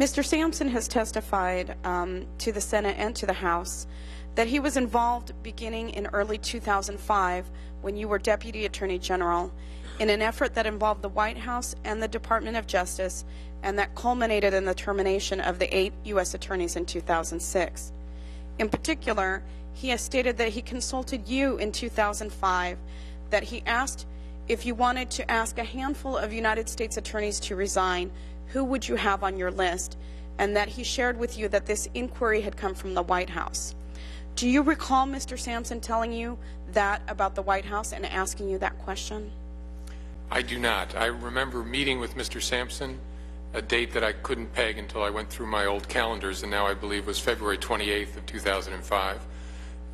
Mr. Sampson has testified to the Senate and to the House that he was involved beginning in early 2005 when you were Deputy Attorney General in an effort that involved the White House and the Department of Justice and that culminated in the termination of the 8 U.S. attorneys in 2006. In particular, he has stated that he consulted you in 2005, that he asked if you wanted to ask a handful of United States attorneys to resign, who would you have on your list, and that he shared with you that this inquiry had come from the White House. Do you recall Mr. Sampson telling you that about the White House and asking you that question? I do not. I remember meeting with Mr. Sampson, a date that I couldn't peg until I went through my old calendars, and now I believe was February 28th of 2005.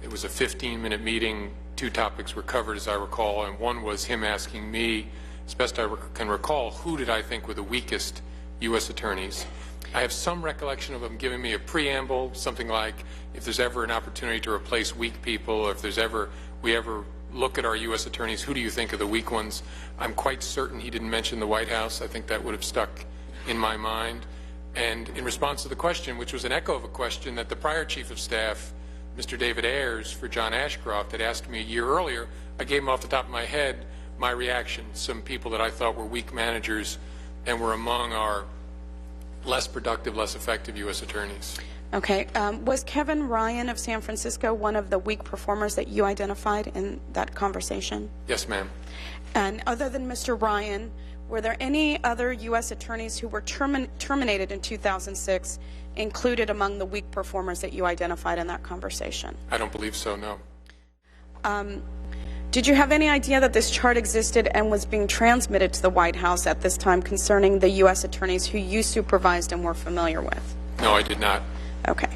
It was a 15-minute meeting. 2 topics were covered, as I recall, and one was him asking me, as best I can recall, who did I think were the weakest U.S. attorneys. I have some recollection of him giving me a preamble, something like, if there's ever an opportunity to replace weak people, or if we ever look at our U.S. attorneys, who do you think are the weak ones? I'm quite certain he didn't mention the White House. I think that would have stuck in my mind. And in response to the question, which was an echo of a question that the prior Chief of Staff, Mr. David Ayers, for John Ashcroft, had asked me a year earlier, I gave him off the top of my head my reaction. Some people that I thought were weak managers and were among our less productive, less effective U.S. attorneys. Okay. Was Kevin Ryan of San Francisco one of the weak performers that you identified in that conversation? Yes, ma'am. And other than Mr. Ryan, were there any other U.S. attorneys who were terminated in 2006 included among the weak performers that you identified in that conversation? I don't believe so, no. Did you have any idea that this chart existed and was being transmitted to the White House at this time concerning the U.S. attorneys who you supervised and were familiar with? No, I did not. Okay.